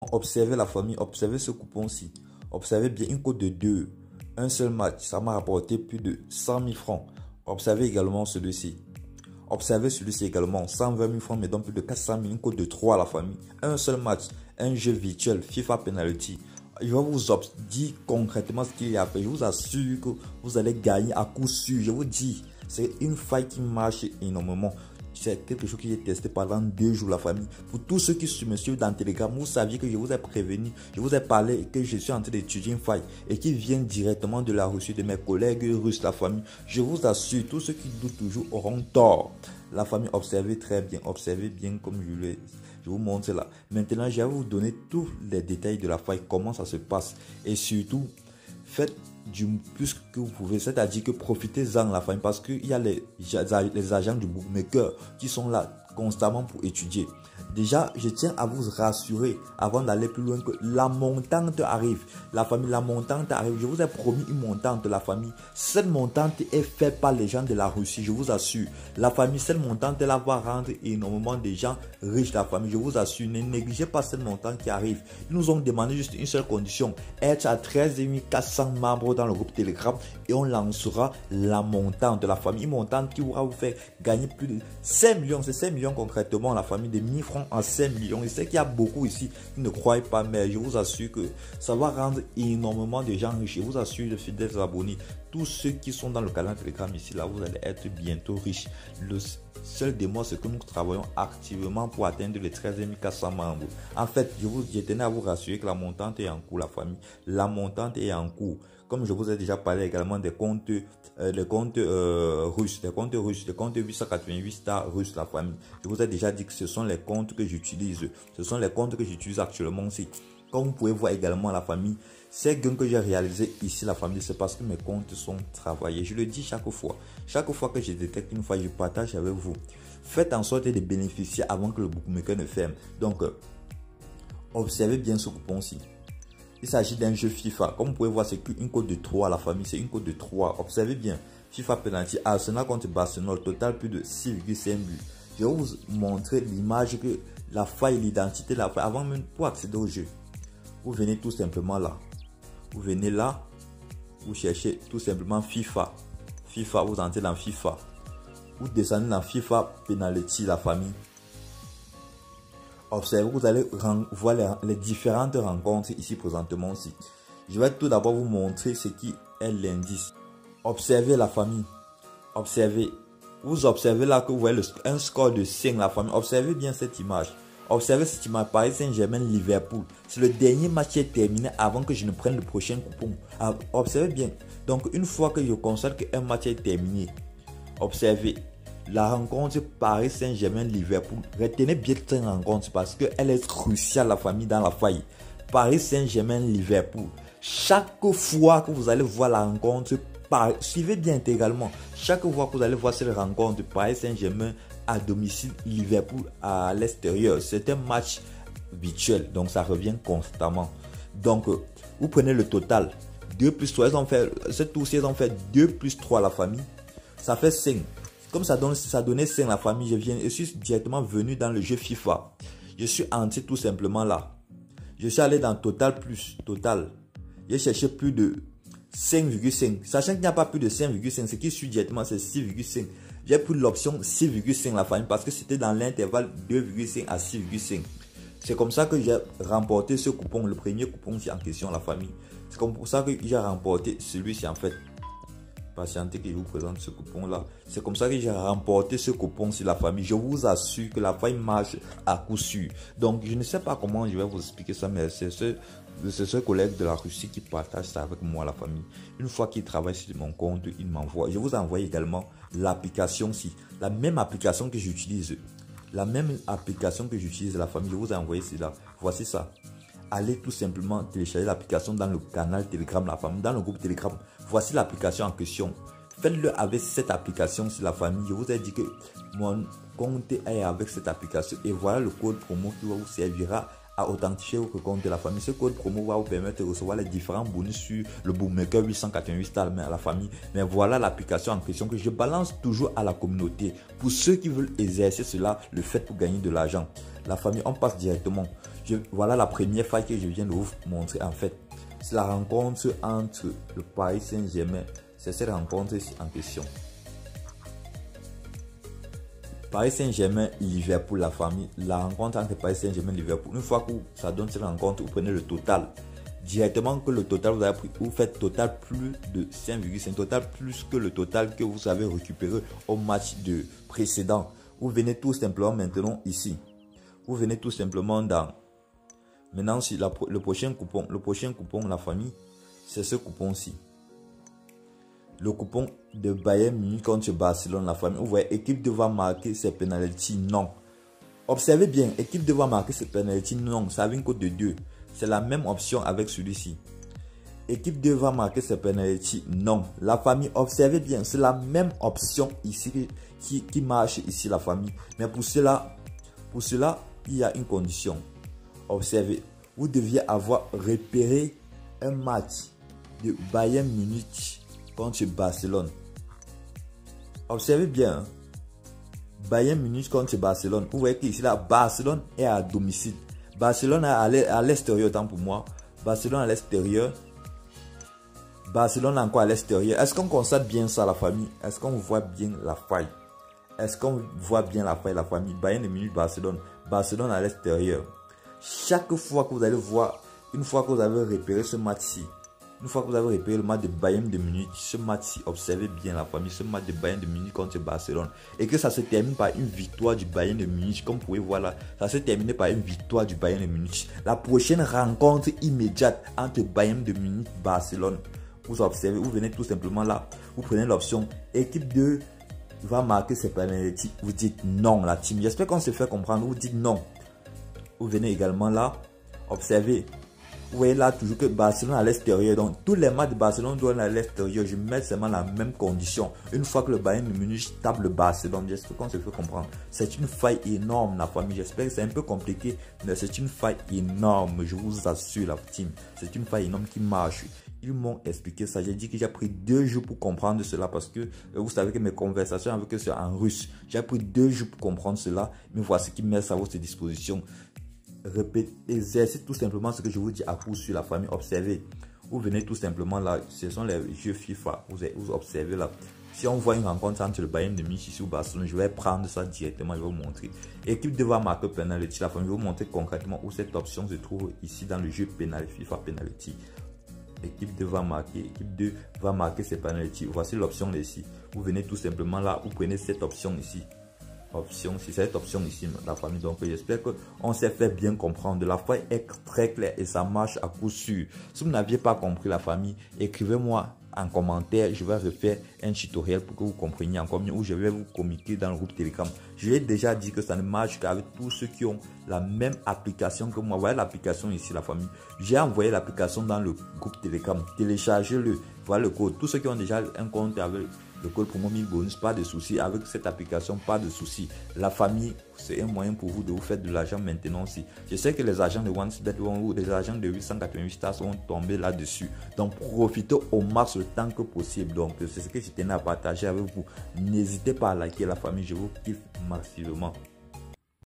Observez la famille, observez ce coupon-ci. Observez bien une cote de 2. Un seul match, ça m'a rapporté plus de 100 000 francs. Observez également celui-ci. Observez celui-ci également. 120 000 francs me donne plus de 400 000. Une cote de 3 à la famille. Un seul match, un jeu virtuel, FIFA Penalty. Je vais vous dire concrètement ce qu'il y a à faire. Je vous assure que vous allez gagner à coup sûr. Je vous dis, c'est une faille qui marche énormément. C'est quelque chose que j'ai testé pendant 2 jours, la famille. Pour tous ceux qui me suivent dans Telegram, vous saviez que je vous ai prévenu, je vous ai parlé que je suis en train d'étudier une faille et qui vient directement de la Russie, de mes collègues russes, la famille. Je vous assure, tous ceux qui doutent toujours auront tort. La famille, observez très bien, observez bien comme je vous montre là. Maintenant, je vais vous donner tous les détails de la faille, comment ça se passe. Et surtout, faites du plus que vous pouvez, c'est-à-dire que profitez-en la famille parce qu'il y a les agents du bookmaker qui sont là constamment pour étudier. Déjà, je tiens à vous rassurer avant d'aller plus loin que la montante arrive. La famille, la montante arrive. Je vous ai promis une montante, la famille. Cette montante est faite par les gens de la Russie, je vous assure. La famille, cette montante, elle va rendre énormément de gens riches, la famille. Je vous assure, ne négligez pas cette montante qui arrive. Ils nous ont demandé juste une seule condition, être à 13 400 membres dans le groupe Telegram et on lancera la montante de la famille. Une montante qui pourra vous faire gagner plus de 5 millions. C'est 5 millions concrètement, la famille, de 1000 francs à 5 millions. Je sais qu'il y a beaucoup ici qui ne croient pas, mais je vous assure que ça va rendre énormément de gens riches. Je vous assure, de fidèles abonnés, tous ceux qui sont dans le canal Telegram ici, là, vous allez être bientôt riches. Le seul démon, c'est que nous travaillons activement pour atteindre les 13 400 membres. En fait, je tenais à vous rassurer que la montante est en cours, la famille. La montante est en cours. Comme je vous ai déjà parlé également des comptes, russes, des comptes 888 stars russes, la famille. Je vous ai déjà dit que ce sont les comptes que j'utilise. Ce sont les comptes que j'utilise actuellement aussi. Comme vous pouvez voir également, la famille, ces gains que j'ai réalisés ici, la famille, c'est parce que mes comptes sont travaillés. Je le dis chaque fois. Chaque fois que je détecte une fois, je partage avec vous. Faites en sorte de bénéficier avant que le bookmaker ne ferme. Donc, observez bien ce coupon-ci. Il s'agit d'un jeu FIFA. Comme vous pouvez voir, c'est qu'une cote de 3 à la famille. C'est une cote de 3. Observez bien. FIFA Penalty, Arsenal contre Barcelone. Total plus de 6,5 buts. Je vais vous montrer l'image que la faille, l'identité, la faille, avant même pour accéder au jeu. Vous venez tout simplement là. Vous venez là. Vous cherchez tout simplement FIFA. FIFA, vous entrez dans FIFA. Vous descendez dans FIFA Penalty, la famille. Observez, vous allez voir les différentes rencontres ici présentement aussi. Je vais tout d'abord vous montrer ce qui est l'indice. Observez la famille. Observez. Vous observez là que vous voyez un score de 5 la famille. Observez bien cette image. Observez cette image. Paris Saint-Germain, Liverpool. C'est le dernier match qui est terminé avant que je ne prenne le prochain coupon. Alors, observez bien. Donc une fois que je constate qu'un match est terminé, observez. La rencontre Paris Saint-Germain-Liverpool, retenez bien cette rencontre parce qu'elle est cruciale, la famille, dans la faille. Paris Saint-Germain-Liverpool. Chaque fois que vous allez voir la rencontre, suivez bien intégralement. Chaque fois que vous allez voir cette rencontre Paris Saint-Germain à domicile, Liverpool à l'extérieur, c'est un match virtuel, donc ça revient constamment. Donc, vous prenez le total. 2 plus 3, cette tour-ci, ils ont fait 2 plus 3 la famille. Ça fait 5. Comme ça donnait 5 la famille, je suis directement venu dans le jeu FIFA. Je suis entré tout simplement là. Je suis allé dans Total Plus, Total. J'ai cherché plus de 5,5. Sachant qu'il n'y a pas plus de 5,5, ce qui suit directement, c'est 6,5. J'ai pris l'option 6,5 la famille parce que c'était dans l'intervalle 2,5 à 6,5. C'est comme ça que j'ai remporté ce coupon, le premier coupon en question, la famille. C'est comme pour ça que j'ai remporté celui-ci en fait. Patientez que je vous présente ce coupon là. C'est comme ça que j'ai remporté ce coupon sur la famille. Je vous assure que la faille marche à coup sûr. Donc je ne sais pas comment je vais vous expliquer ça, mais c'est ce collègue de la Russie qui partage ça avec moi, la famille. Une fois qu'il travaille sur mon compte, il m'envoie. Je vous envoie également l'application, la même application que j'utilise. La même application que j'utilise, la famille. Je vous ai envoyé cela. Voici ça. Allez tout simplement télécharger l'application dans le canal Telegram, la famille, dans le groupe Telegram. Voici l'application en question. Faites-le avec cette application sur la famille. Je vous ai dit que mon compte est avec cette application. Et voilà le code promo qui vous servira à authentifier votre compte de la famille. Ce code promo va vous permettre de recevoir les différents bonus sur le Bookmaker 888 stars mais à la famille. Mais voilà l'application en question que je balance toujours à la communauté. Pour ceux qui veulent exercer cela, le fait pour gagner de l'argent. La famille, on passe directement. Voilà la première faille que je viens de vous montrer en fait. C'est la rencontre entre le Paris Saint-Germain. C'est cette rencontre en question. Paris Saint-Germain, Liverpool, la famille. La rencontre entre Paris Saint-Germain et Liverpool. Une fois que ça donne cette rencontre, vous prenez le total. Directement que le total vous avez pris, vous faites total plus de 5,5. Total plus que le total que vous avez récupéré au match de précédent. Vous venez tout simplement maintenant ici. Vous venez tout simplement dans... Maintenant, si le prochain coupon, la famille, c'est ce coupon-ci. Le coupon de Bayern Munich contre Barcelone, la famille. Vous voyez, équipe devra marquer ses penalties, non. Observez bien, équipe devra marquer ses penalties, non. Ça a une cote de 2. C'est la même option avec celui-ci. Équipe devra marquer ses penalties, non. La famille, observez bien, c'est la même option ici qui marche ici, la famille. Mais pour cela, il y a une condition. Observez, vous deviez avoir repéré un match de Bayern Munich contre Barcelone. Observez bien. Bayern Munich contre Barcelone. Vous voyez qu'ici, là, Barcelone est à domicile. Barcelone est à l'extérieur, tant pour moi. Barcelone à l'extérieur. Barcelone encore à l'extérieur. Est-ce qu'on constate bien ça, la famille? Est-ce qu'on voit bien la faille? Est-ce qu'on voit bien la faille, la famille? Bayern Munich, Barcelone. Barcelone à l'extérieur. Chaque fois que vous allez voir, une fois que vous avez repéré ce match-ci, une fois que vous avez repéré le match de Bayern de Munich, ce match-ci, observez bien la famille, ce match de Bayern de Munich contre Barcelone, et que ça se termine par une victoire du Bayern de Munich, comme vous pouvez voir là, ça se termine par une victoire du Bayern de Munich. La prochaine rencontre immédiate entre Bayern de Munich et Barcelone, vous observez, vous venez tout simplement là, vous prenez l'option équipe 2 va marquer ses penalties, vous dites non la team. J'espère qu'on se fait comprendre, vous dites non. Vous venez également là, observez. Vous voyez là toujours que Barcelone à l'extérieur. Donc tous les matchs de Barcelone doivent aller à l'extérieur. Je mets seulement la même condition. Une fois que le Bayern de Munich tape le Barcelone, j'espère qu'on se fait comprendre. C'est une faille énorme la famille. J'espère que c'est un peu compliqué, mais c'est une faille énorme. Je vous assure la team. C'est une faille énorme qui marche. Ils m'ont expliqué ça. J'ai dit que j'ai pris 2 jours pour comprendre cela parce que vous savez que mes conversations avec eux c'est en russe. J'ai pris 2 jours pour comprendre cela. Mais voici qui met ça à votre disposition. Répétez, exercez tout simplement ce que je vous dis à coup sur la famille. Observez. Vous venez tout simplement là. Ce sont les jeux FIFA. Vous observez là. Si on voit une rencontre entre le Bayern de Munich ici ou Barcelone, je vais prendre ça directement. Je vais vous montrer. Équipe devra marquer penalty. La famille, je vais vous montrer concrètement où cette option se trouve ici dans le jeu penalty, FIFA penalty. Équipe 2 va marquer, équipe 2 va marquer ses penalties. Voici l'option ici. Vous venez tout simplement là, vous prenez cette option ici. Option, c'est cette option ici, la famille. Donc j'espère qu'on s'est fait bien comprendre. La faille est très claire et ça marche à coup sûr. Si vous n'aviez pas compris la famille, écrivez-moi en commentaire. Je vais refaire un tutoriel pour que vous compreniez encore mieux, ou je vais vous communiquer dans le groupe Telegram. Je l'ai déjà dit que ça ne marche qu'avec tous ceux qui ont la même application que moi. Vous voyez l'application ici, la famille. J'ai envoyé l'application dans le groupe Telegram. Téléchargez-le. Voilà le code. Tous ceux qui ont déjà un compte avec le code promo 1000 bonus, pas de souci. Avec cette application, pas de souci. La famille, c'est un moyen pour vous de vous faire de l'argent maintenant aussi. Je sais que les agents de OneSbet ou les agents de 888 stars vont tomber là-dessus. Donc, profitez au max le temps que possible. Donc, c'est ce que je tenais à partager avec vous. N'hésitez pas à liker la famille. Je vous kiffe massivement.